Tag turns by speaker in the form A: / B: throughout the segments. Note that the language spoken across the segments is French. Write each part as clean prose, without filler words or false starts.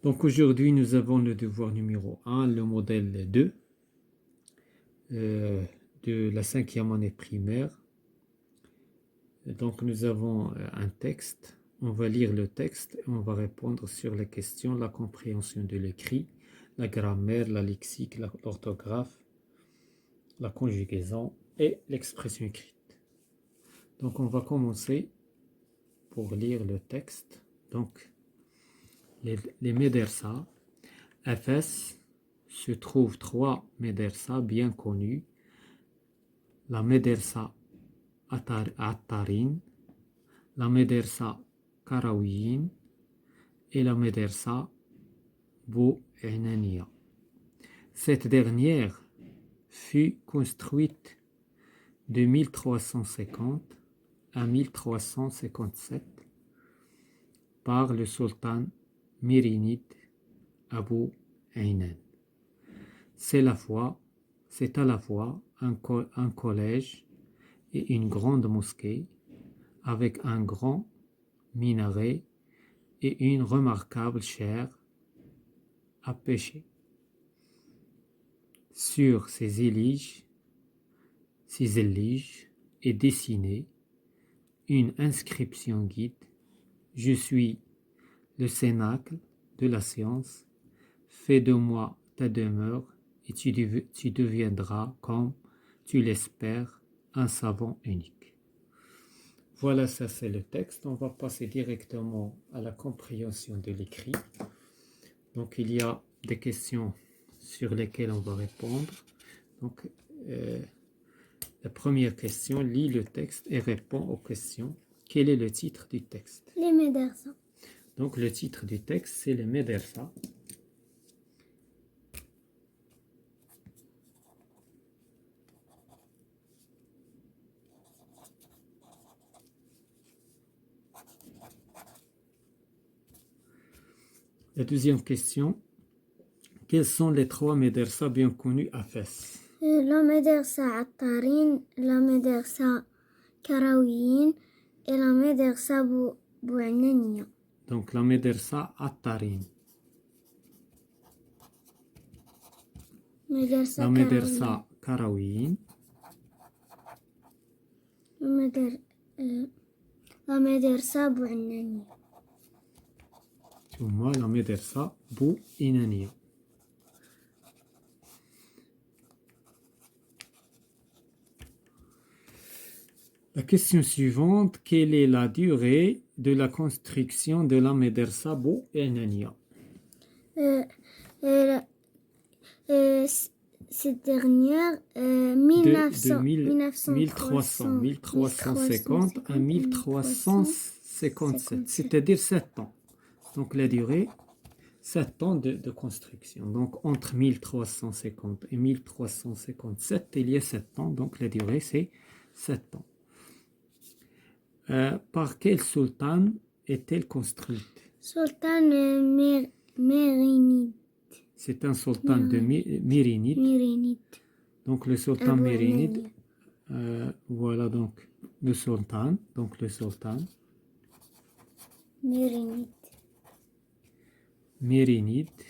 A: Donc aujourd'hui, nous avons le devoir numéro 1, le modèle 2 de la 5e année primaire. Donc nous avons un texte. On va lire le texte et on va répondre sur les questions, la compréhension de l'écrit, la grammaire, la lexique, l'orthographe, la conjugaison et l'expression écrite. Donc on va commencer pour lire le texte. Donc les médersa. À Fès se trouvent 3 médersa bien connus. La médersa Attarin, la médersa Karawiyin et la médersa Bou'inania. Cette dernière fut construite de 1350 à 1357 par le sultan Mirinide Abou Aynan. C'est à la fois un collège et une grande mosquée avec un grand minaret et une remarquable chaire à pêcher. Sur ces éliges est dessinée une inscription guide. Je suis le cénacle de la science. Fais de moi ta demeure et tu deviendras, comme tu l'espères, un savant unique. Voilà, ça c'est le texte. On va passer directement à la compréhension de l'écrit. Donc il y a des questions sur lesquelles on va répondre. Donc la première question, lis le texte et réponds aux questions. Quel est le titre du texte?
B: Les médersa.
A: Donc le titre du texte, c'est les médersa. La deuxième question, quels sont les 3 médersa bien connus à Fès?
B: La médersa Attarin, la médersa Karawiyin et la médersa Bou'inania.
A: Donc la médersa Attarin, la médersa Karawiyin,
B: la médersa Bou'inania.
A: ثم la médersa Bou'inania. La question suivante, quelle est la durée de la construction de la médersa Bou'inania?
B: Cette dernière,
A: 1350 à 1357, c'est-à-dire 7 ans. Donc la durée, 7 ans de construction. Donc entre 1350 et 1357, il y a 7 ans. Donc la durée, c'est 7 ans. Par quel sultan est-elle construite?
B: Sultan Mérinide.
A: C'est un sultan de Mirinide. Donc le sultan Mirinide, voilà donc le sultan. Donc le sultan Mirinide.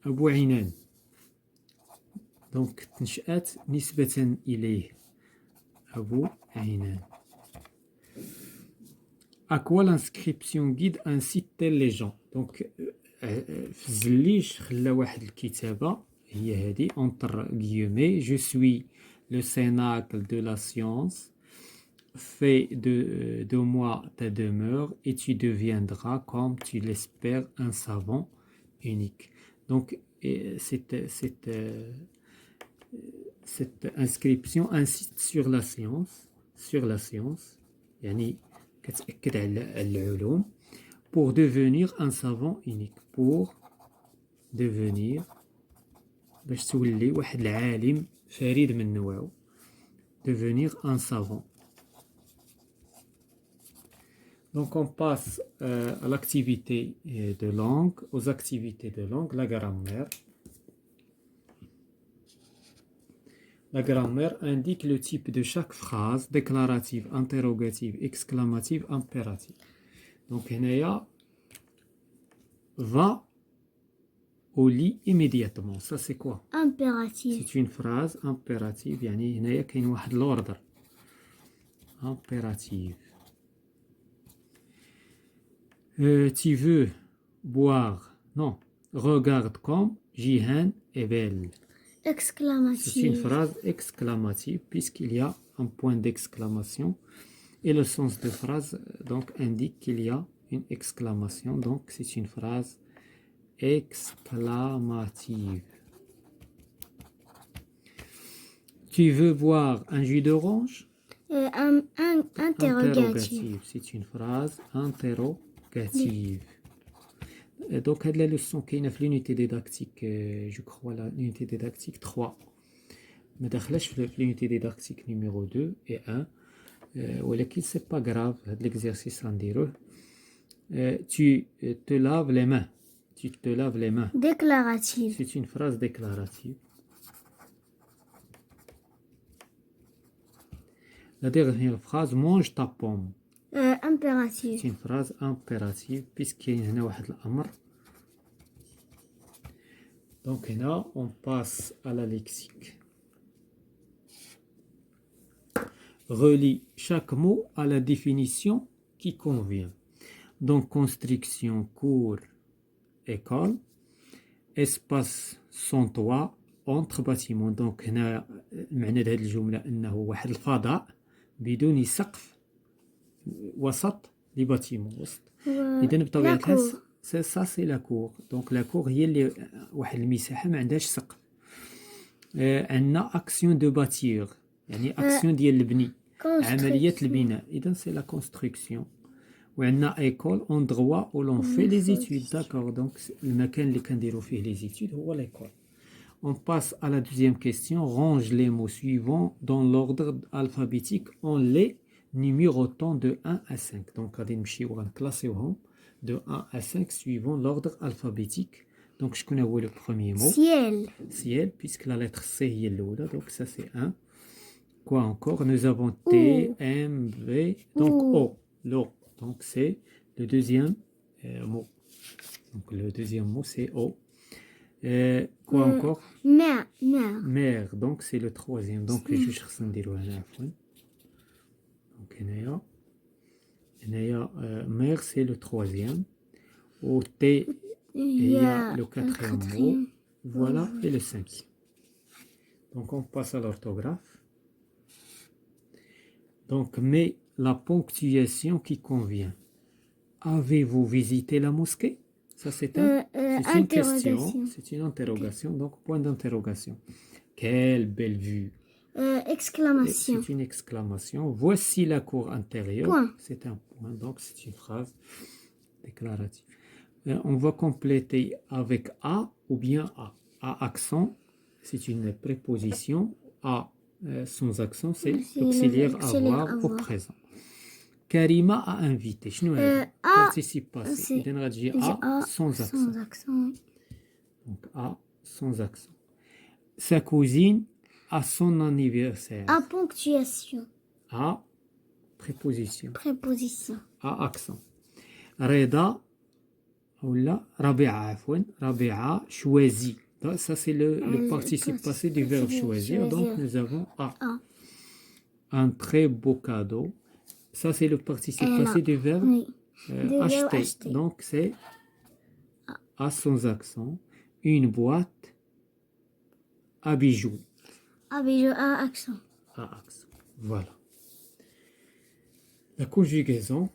A: Abou Aynan. Donc نشأت نسبة إليه Abou Aynan. À quoi l'inscription guide incite-t-elle les gens? Donc في الزليج خلى واحد الكتابة هي هذه entre guillemets, je suis le cénacle de la science, fais de moi ta demeure et tu deviendras, comme tu l'espères, un savant unique. Donc cette inscription insiste sur la science, يعني كتأكد على العلوم, pour devenir un savant unique, pour devenir باش تولي واحد العالم فريد من نوعه, devenir un savant. Donc on passe à l'activité de langue, aux activités de langue, la grammaire. La grammaire indique le type de chaque phrase, déclarative, interrogative, exclamative, impérative. Donc هنايا va au lit immédiatement. Ça c'est quoi?
B: impératif.
A: C'est une phrase impérative. يعني هنايا كاين واحد l'ordre. Impérative. Tu veux boire? Non. Regarde comme Jihan est belle. C'est une
B: Exclamatif.
A: phrase exclamative puisqu'il y a un point d'exclamation et le sens de phrase donc indique qu'il y a une exclamation. Donc c'est une phrase exclamative. Tu veux boire un jus d'orange?
B: Interrogatif.
A: C'est une phrase interrogative. Donc, la leçon qui est l'unité didactique, je crois, l'unité didactique 3. Mais dans l'unité didactique numéro 2 et 1, ولكن c'est pas grave, l'exercice en dire. Tu te laves les mains. Tu te laves les mains.
B: Déclaratif.
A: C'est une phrase déclarative. La dernière phrase, mange ta pomme.
B: Impératif.
A: C'est une phrase impérative puisqu'il y a un amr. Donc là, on passe à la lexique. Relie chaque mot à la définition qui convient. Donc construction, cours, école, espace sans toit entre bâtiments. Donc هنا معنى هذه الجملة أنه واحد الفضاء بدون سقف وسط لباتيمون وسط. إذا بطبيعة الحال ça c'est la cour. Donc la cour هي اللي واحد المساحة ما عندهاش سقف. عندنا action de bâtir يعني action ديال البني عملية البناء. إذا c'est la construction. وعندنا école endroit où l'on fait les études. D'accord. Donc المكان اللي كنديرو فيه les études هو l'école. On passe à la deuxième question. Range les mots suivants dans l'ordre alphabétique en les numérotant de 1 à 5. Donc, on va classer de 1 à 5 suivant l'ordre alphabétique. Donc, je connais le premier mot.
B: Ciel.
A: Ciel, puisque la lettre C est là. Donc, ça, c'est 1. Quoi encore? Nous avons T, M, V. Donc, O. L'O. Donc, c'est le deuxième mot. Donc, le deuxième mot, c'est O. Quoi encore?
B: Mer.
A: Mer. Donc, c'est le troisième. Donc, je cherche un dire donc, mer, c'est le troisième. Au T, il y a le quatrième mot. Voilà, et le cinquième. Donc, on passe à l'orthographe. Donc, mais la ponctuation qui convient. Avez-vous visité la mosquée? Ça, c'est une question. C'est une interrogation. Donc, point d'interrogation. Quelle belle vue!
B: Exclamation.
A: C'est une exclamation. Voici la cour intérieure. C'est un point. Donc, c'est une phrase déclarative. On va compléter avec A ou bien A. A accent, c'est une préposition. A sans accent, c'est l'auxiliaire avoir au présent. Karima a invité. Je ne participe pas. C'est A sans accent. Donc, A sans accent. Sa cousine à son anniversaire.
B: A ponctuation.
A: A préposition. A accent. Reda ou là Rabia Rabia choisit. Ça c'est le participe passé du verbe choisir. Donc nous avons A. Un très beau cadeau. Ça c'est le participe passé du verbe acheter. Donc c'est A sans accent. Une boîte à bijoux.
B: A bijoux à accent.
A: A accent. Voilà. La conjugaison.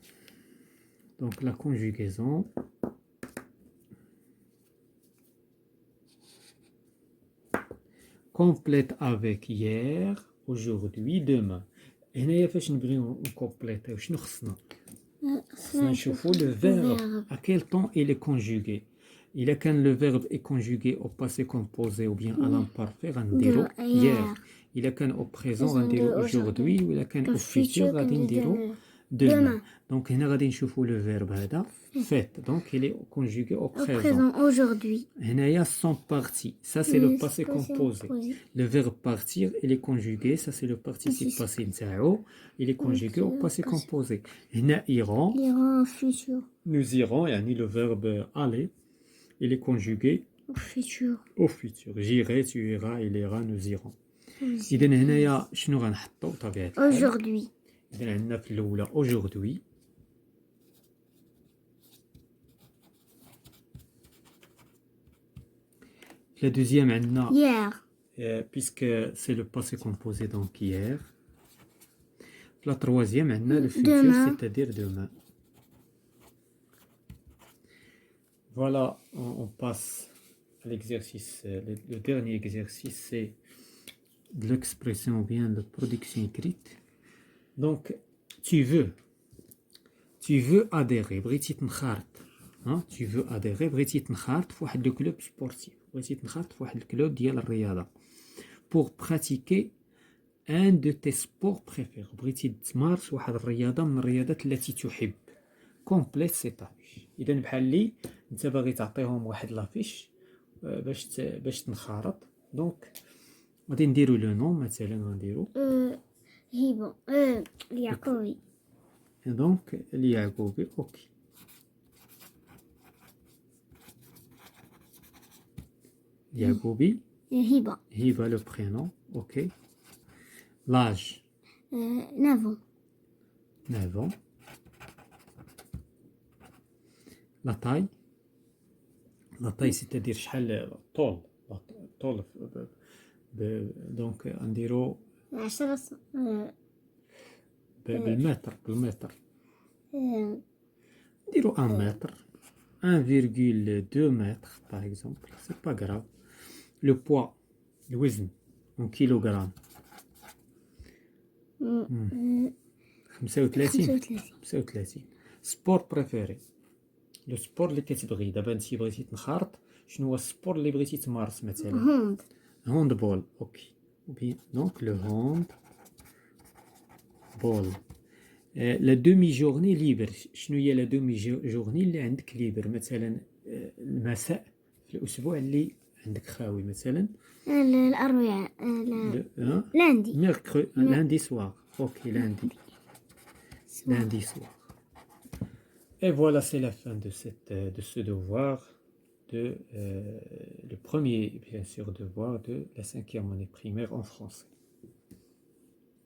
A: Donc la conjugaison. Complète avec hier, aujourd'hui, demain. هنايا فاش نبغيو نكومبليتيو شنو خصنا نشوفوا le verbe à quel temps il est conjugué. إلا كان le verbe est conjugué au passé composé ou bien à l'imparfait غنديرو hier. إلا كان au présent غنديرو aujourd'hui ou إلا كان au futur غادي نديرو demain. Donc هنا غادي نشوفوا le verbe هذا fait. Donc il est conjugué au
B: Au
A: présent.
B: présent, aujourd'hui.
A: هنايا sont partis. Ça c'est le passé composé.
B: composé.
A: Le verbe partir, il est conjugué, ça c'est le participe passé نتاعو. Il est conjugué au passé composé. هنا iront,
B: L'Iran futur.
A: nous irons, يعني le verbe aller, il est conjugué
B: Au futur.
A: au futur. J'irai, tu iras, il ira, nous irons. إذا هنايا شنو غنحطو بطبيعة الحال؟
B: Aujourd'hui.
A: إذا عندنا في الأولى aujourd'hui. La deuxième عندنا
B: Hier.
A: puisque c'est le passé composé donc hier. La troisième عندنا le futur
B: Demain.
A: c'est-à-dire demain. Voilà, on passe à l'exercice. Le dernier exercice c'est de l'expression ou bien de production écrite. Donc tu veux adhérer بغيتي تنخرط. Tu veux adhérer بغيتي تنخرط في واحد لو كلوب سبورتيف. بغيتي تنخرط في واحد الكلوب ديال الرياضه pour pratiquer un de tes sports préférés. بغيتي تمارس واحد الرياضه من الرياضات التي تحب. complète cette affiche. اذا بحال لي انت باغي تعطيهم واحد لافيش باش تنخرط. دونك غادي نديرو لو نون مثلا غنديرو
B: هيبو. اليعقوبي.
A: دونك اليعقوبي. اوكي Yagobi,
B: Hiba.
A: Hiba le prénom, ok. L'âge,
B: 9 ans.
A: 9 ans. La taille, c'est-à-dire شحال طول. طول دونك نديرو
B: 10
A: بالمتر. نديرو 1 متر. 1,2 mètres par exemple, c'est pas grave. Le poids, le وزن en kilogrammes. 35. Sport préféré. Le sport اللي كتبغي. دابا انت بغيتي تنخرط شنو هو السبور اللي بغيتي تمارس مثلا؟ هاندبول. اوكي. Donc le handball. لا دومي جورني ليبر. شنو هي لا دومي جورني اللي عندك ليبر؟ مثلا المساء في الاسبوع اللي عندك خاوي مثلا
B: الأربعاء. لاندي.
A: ميركرو lundi soir. Ok, lundi soir. Et voilà, c'est la fin de ce devoir, le premier bien sûr devoir de la 5e année primaire en français.